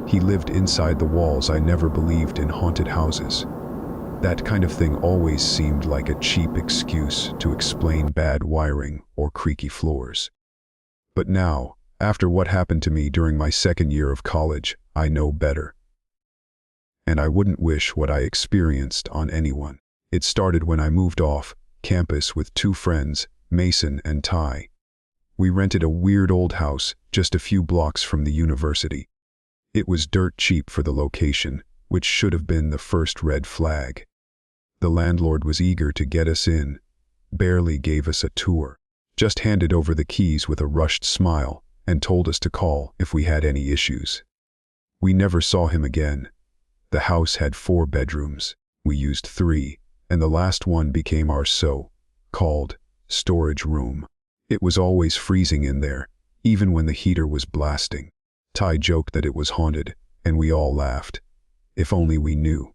He lived inside the walls. I never believed in haunted houses. That kind of thing always seemed like a cheap excuse to explain bad wiring or creaky floors. But now, after what happened to me during my second year of college, I know better. And I wouldn't wish what I experienced on anyone. It started when I moved off campus with two friends, Mason and Ty. We rented a weird old house just a few blocks from the university. It was dirt cheap for the location, which should have been the first red flag. The landlord was eager to get us in, barely gave us a tour, just handed over the keys with a rushed smile and told us to call if we had any issues. We never saw him again. The house had 4 bedrooms. We used 3, and the last one became our so-called storage room. It was always freezing in there, even when the heater was blasting. Ty joked that it was haunted, and we all laughed. If only we knew.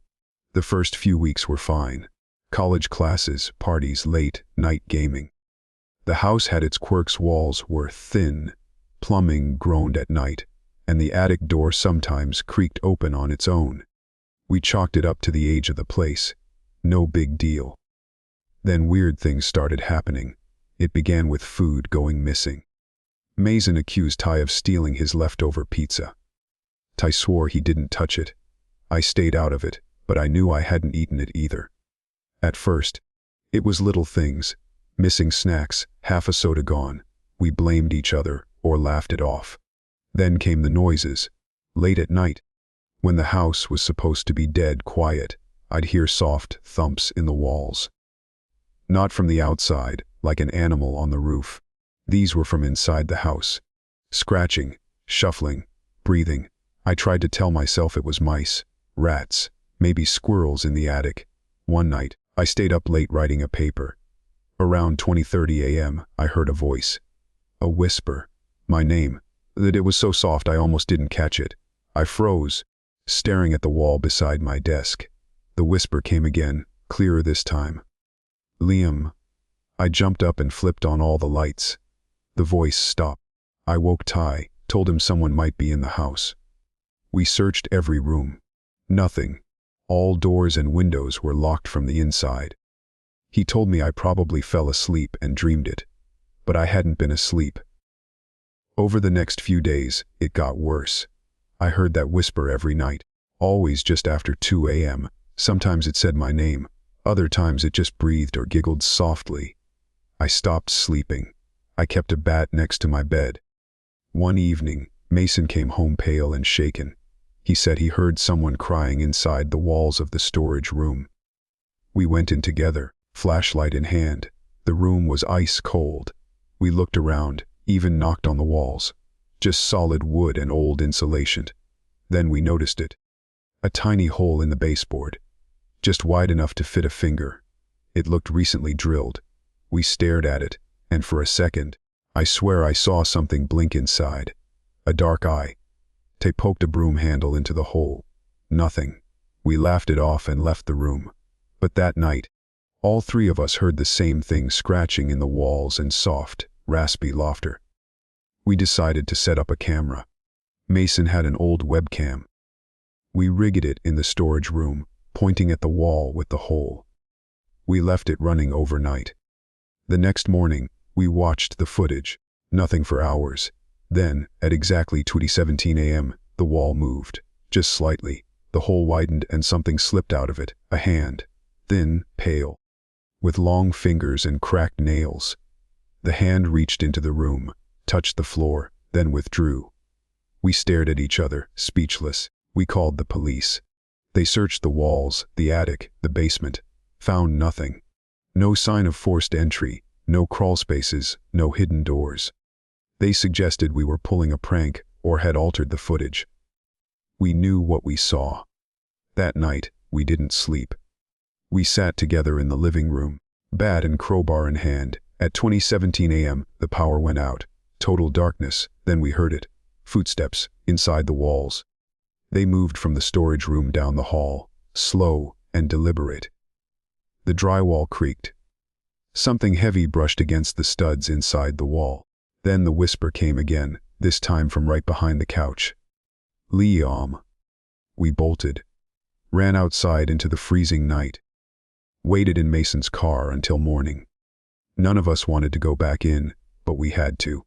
The first few weeks were fine. College classes, parties, late night gaming. The house had its quirks. Walls were thin, plumbing groaned at night, and the attic door sometimes creaked open on its own. We chalked it up to the age of the place. No big deal. Then weird things started happening. It began with food going missing. Mason accused Ty of stealing his leftover pizza. Ty swore he didn't touch it. I stayed out of it, but I knew I hadn't eaten it either. At first, it was little things. Missing snacks, half a soda gone. We blamed each other or laughed it off. Then came the noises. Late at night, when the house was supposed to be dead quiet, I'd hear soft thumps in the walls. Not from the outside, like an animal on the roof. These were from inside the house. Scratching, shuffling, breathing. I tried to tell myself it was mice, rats, maybe squirrels in the attic. One night, I stayed up late writing a paper. Around 20:30 a.m., I heard a voice. A whisper. My name. That it was so soft I almost didn't catch it. I froze, staring at the wall beside my desk. The whisper came again, clearer this time. Liam. I jumped up and flipped on all the lights. The voice stopped. I woke Ty, told him someone might be in the house. We searched every room. Nothing. All doors and windows were locked from the inside. He told me I probably fell asleep and dreamed it. But I hadn't been asleep. Over the next few days, it got worse. I heard that whisper every night, always just after 2 a.m. Sometimes it said my name, other times it just breathed or giggled softly. I stopped sleeping. I kept a bat next to my bed. One evening, Mason came home pale and shaken. He said he heard someone crying inside the walls of the storage room. We went in together, flashlight in hand. The room was ice cold. We looked around, even knocked on the walls. Just solid wood and old insulation. Then we noticed it. A tiny hole in the baseboard. Just wide enough to fit a finger. It looked recently drilled. We stared at it, and for a second, I swear I saw something blink inside. A dark eye. Tay poked a broom handle into the hole. Nothing. We laughed it off and left the room. But that night, all 3 of us heard the same thing scratching in the walls and soft, raspy laughter. We decided to set up a camera. Mason had an old webcam. We rigged it in the storage room, pointing at the wall with the hole. We left it running overnight. The next morning, we watched the footage. Nothing for hours. Then, at exactly 2:17 a.m., the wall moved. Just slightly. The hole widened and something slipped out of it. A hand. Thin, pale. With long fingers and cracked nails. The hand reached into the room, touched the floor, then withdrew. We stared at each other, speechless. We called the police. They searched the walls, the attic, the basement. Found nothing. No sign of forced entry, no crawl spaces, no hidden doors. They suggested we were pulling a prank or had altered the footage. We knew what we saw. That night, we didn't sleep. We sat together in the living room, bat and crowbar in hand. At 2:17 a.m., the power went out. Total darkness, then we heard it. Footsteps, inside the walls. They moved from the storage room down the hall, slow and deliberate. The drywall creaked. Something heavy brushed against the studs inside the wall. Then the whisper came again, this time from right behind the couch. Liam. We bolted, ran outside into the freezing night, waited in Mason's car until morning. None of us wanted to go back in, but we had to.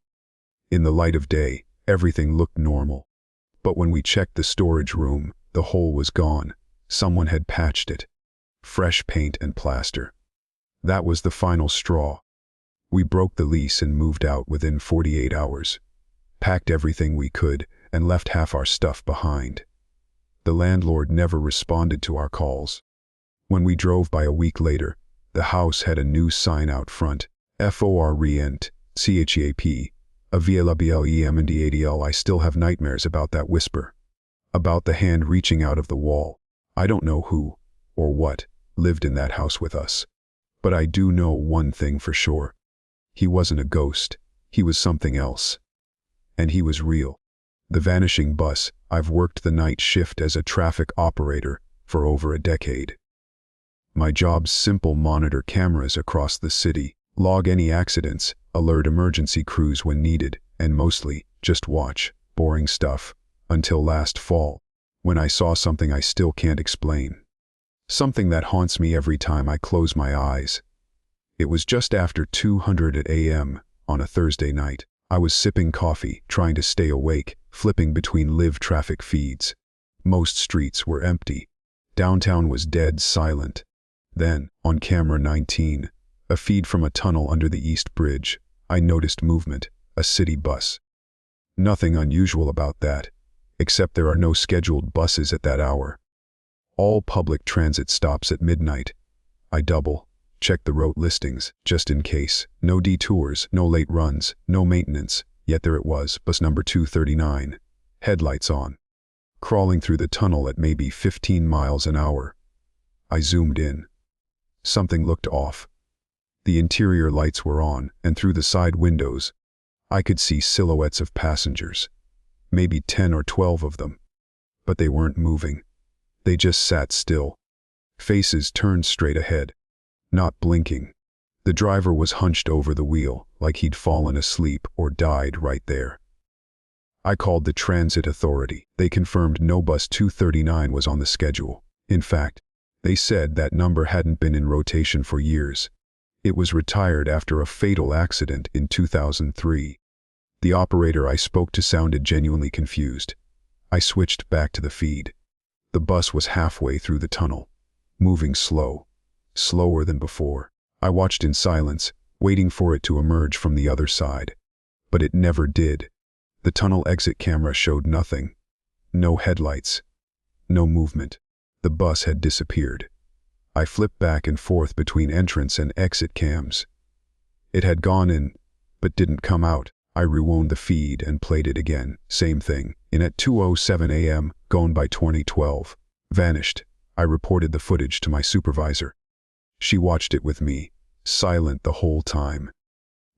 In the light of day, everything looked normal. But when we checked the storage room, the hole was gone. Someone had patched it. Fresh paint and plaster. That was the final straw. We broke the lease and moved out within 48 hours. Packed everything we could and left half our stuff behind. The landlord never responded to our calls. When we drove by a week later, the house had a new sign out front. FORENT, CHEAP, AVLABLEMNDADL. I still have nightmares about that whisper. About the hand reaching out of the wall. I don't know who, or what, lived in that house with us. But I do know one thing for sure. He wasn't a ghost. He was something else. And he was real. The vanishing bus. I've worked the night shift as a traffic operator for over a decade. My job's simple: monitor cameras across the city, log any accidents, alert emergency crews when needed, and mostly just watch. Boring stuff. Until last fall, when I saw something I still can't explain. Something that haunts me every time I close my eyes. It was just after 2:00 a.m. on a Thursday night. I was sipping coffee, trying to stay awake, flipping between live traffic feeds. Most streets were empty. Downtown was dead silent. Then, on camera 19, a feed from a tunnel under the East Bridge, I noticed movement, a city bus. Nothing unusual about that, except there are no scheduled buses at that hour. All public transit stops at midnight. I check the route listings, just in case. No detours, no late runs, no maintenance. Yet there it was, bus number 239. Headlights on. Crawling through the tunnel at maybe 15 miles an hour. I zoomed in. Something looked off. The interior lights were on, and through the side windows, I could see silhouettes of passengers. Maybe 10 or 12 of them. But they weren't moving. They just sat still. Faces turned straight ahead. Not blinking. The driver was hunched over the wheel, like he'd fallen asleep or died right there. I called the transit authority. They confirmed no bus 239 was on the schedule. In fact, they said that number hadn't been in rotation for years. It was retired after a fatal accident in 2003. The operator I spoke to sounded genuinely confused. I switched back to the feed. The bus was halfway through the tunnel, moving slower than before. I watched in silence, waiting for it to emerge from the other side. But it never did. The tunnel exit camera showed nothing. No headlights. No movement. The bus had disappeared. I flipped back and forth between entrance and exit cams. It had gone in, but didn't come out. I rewound the feed and played it again. Same thing. In at 2:07 a.m., gone by 2012. Vanished. I reported the footage to my supervisor. She watched it with me, silent the whole time.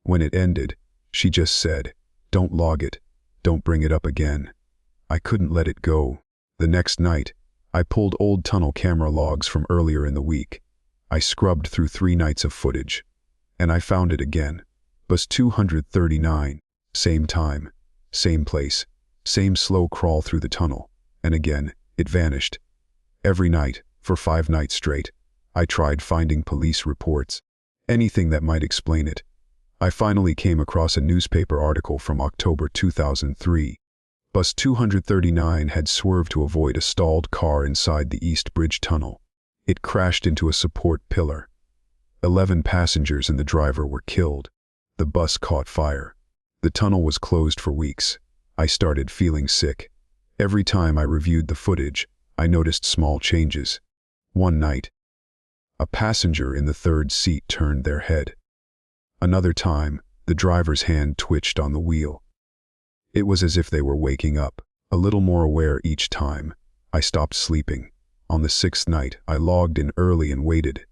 When it ended, she just said, "Don't log it. Don't bring it up again." I couldn't let it go. The next night, I pulled old tunnel camera logs from earlier in the week. I scrubbed through 3 nights of footage. And I found it again. Bus 239. Same time, same place, same slow crawl through the tunnel. And again, it vanished. Every night, for 5 nights straight, I tried finding police reports. Anything that might explain it. I finally came across a newspaper article from October 2003. Bus 239 had swerved to avoid a stalled car inside the East Bridge tunnel. It crashed into a support pillar. 11 passengers and the driver were killed. The bus caught fire. The tunnel was closed for weeks. I started feeling sick. Every time I reviewed the footage, I noticed small changes. One night, a passenger in the 3rd seat turned their head. Another time, the driver's hand twitched on the wheel. It was as if they were waking up, a little more aware each time. I stopped sleeping. On the 6th night, I logged in early and waited.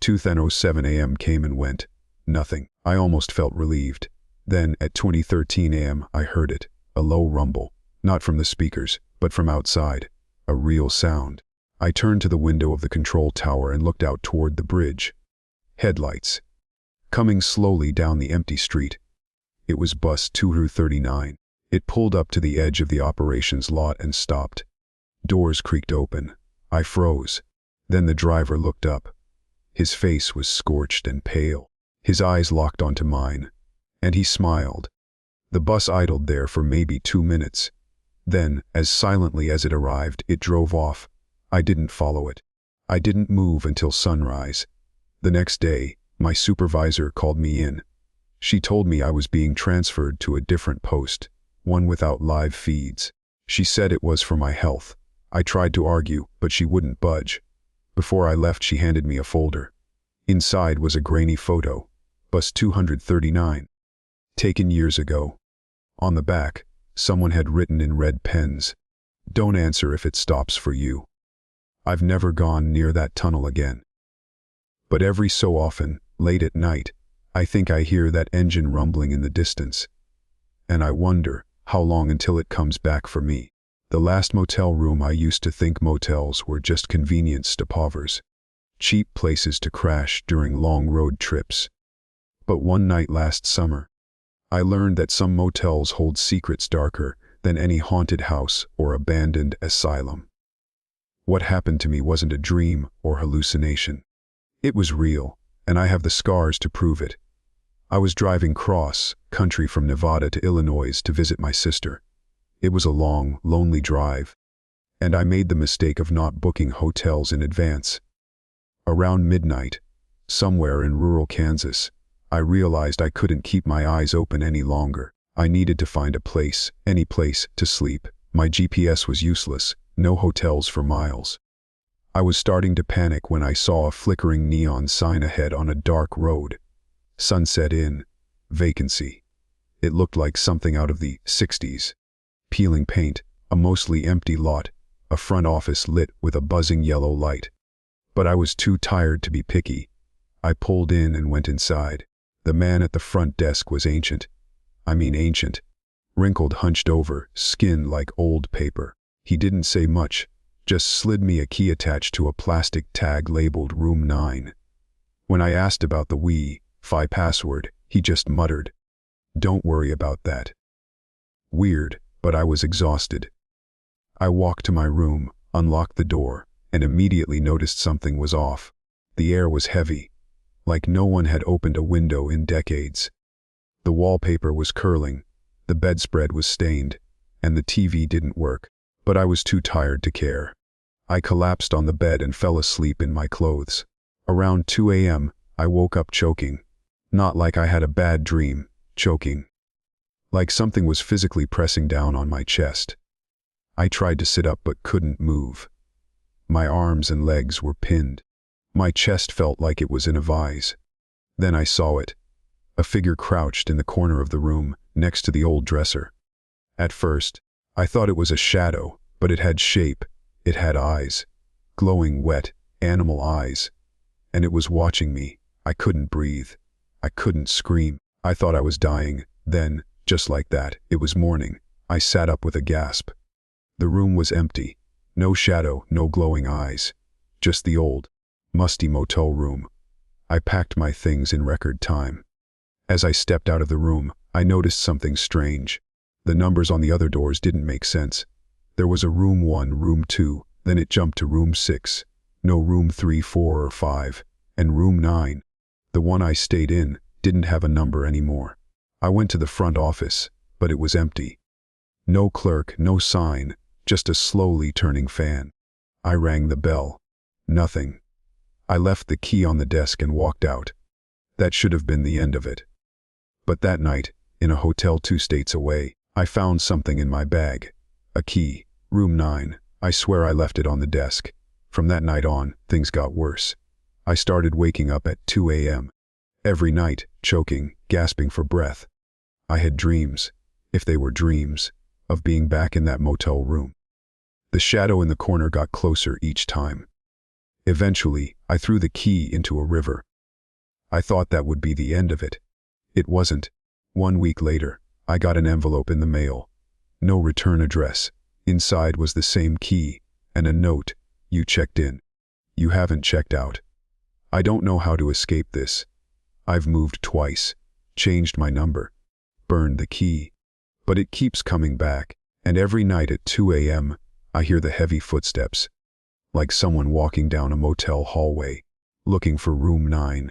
2:07 a.m. came and went. Nothing. I almost felt relieved. Then, at 20:13 a.m., I heard it, a low rumble, not from the speakers, but from outside, a real sound. I turned to the window of the control tower and looked out toward the bridge. Headlights. Coming slowly down the empty street. It was bus 239. It pulled up to the edge of the operations lot and stopped. Doors creaked open. I froze. Then the driver looked up. His face was scorched and pale. His eyes locked onto mine. And he smiled. The bus idled there for maybe 2 minutes. Then, as silently as it arrived, it drove off. I didn't follow it. I didn't move until sunrise. The next day, my supervisor called me in. She told me I was being transferred to a different post, one without live feeds. She said it was for my health. I tried to argue, but she wouldn't budge. Before I left, she handed me a folder. Inside was a grainy photo, bus 239, taken years ago. On the back, someone had written in red pens, "Don't answer if it stops for you." I've never gone near that tunnel again. But every so often, late at night, I think I hear that engine rumbling in the distance. And I wonder how long until it comes back for me. The last motel room, I used to think motels were just convenient stopovers, cheap places to crash during long road trips. But one night last summer, I learned that some motels hold secrets darker than any haunted house or abandoned asylum. What happened to me wasn't a dream or hallucination. It was real, and I have the scars to prove it. I was driving cross country from Nevada to Illinois to visit my sister. It was a long, lonely drive, and I made the mistake of not booking hotels in advance. Around midnight, somewhere in rural Kansas, I realized I couldn't keep my eyes open any longer. I needed to find a place, any place, to sleep. My GPS was useless, no hotels for miles. I was starting to panic when I saw a flickering neon sign ahead on a dark road. Sunset Inn, vacancy. It looked like something out of the 60s. Peeling paint, a mostly empty lot, a front office lit with a buzzing yellow light. But I was too tired to be picky. I pulled in and went inside. The man at the front desk was ancient. I mean ancient. Wrinkled, hunched over, skin like old paper. He didn't say much, just slid me a key attached to a plastic tag labeled Room 9. When I asked about the Wi-Fi password, he just muttered, "Don't worry about that." Weird, but I was exhausted. I walked to my room, unlocked the door, and immediately noticed something was off. The air was heavy, like no one had opened a window in decades. The wallpaper was curling, the bedspread was stained, and the TV didn't work. But I was too tired to care. I collapsed on the bed and fell asleep in my clothes. Around 2 a.m., I woke up choking. Not like I had a bad dream, choking. Like something was physically pressing down on my chest. I tried to sit up but couldn't move. My arms and legs were pinned. My chest felt like it was in a vise. Then I saw it. A figure crouched in the corner of the room, next to the old dresser. At first, I thought it was a shadow, but it had shape, it had eyes. Glowing, wet, animal eyes. And it was watching me. I couldn't breathe. I couldn't scream. I thought I was dying. Then, just like that, it was morning. I sat up with a gasp. The room was empty. No shadow, no glowing eyes. Just the old, musty motel room. I packed my things in record time. As I stepped out of the room, I noticed something strange. The numbers on the other doors didn't make sense. There was a room 1, room 2, then it jumped to room 6. No room 3, 4, or 5. And room 9, the one I stayed in, didn't have a number anymore. I went to the front office, but it was empty. No clerk, no sign, just a slowly turning fan. I rang the bell. Nothing. I left the key on the desk and walked out. That should have been the end of it. But that night, in a hotel 2 states away, I found something in my bag. A key, room 9. I swear I left it on the desk. From that night on, things got worse. I started waking up at 2 a.m. Every night, choking, gasping for breath. I had dreams, if they were dreams, of being back in that motel room. The shadow in the corner got closer each time. Eventually, I threw the key into a river. I thought that would be the end of it. It wasn't. 1 week later, I got an envelope in the mail. No return address. Inside was the same key, and a note: "You checked in. You haven't checked out. I don't know how to escape this. I've moved twice, changed my number, burned the key, But it keeps coming back, and every night at 2 a.m., I hear the heavy footsteps, like someone walking down a motel hallway, looking for room 9.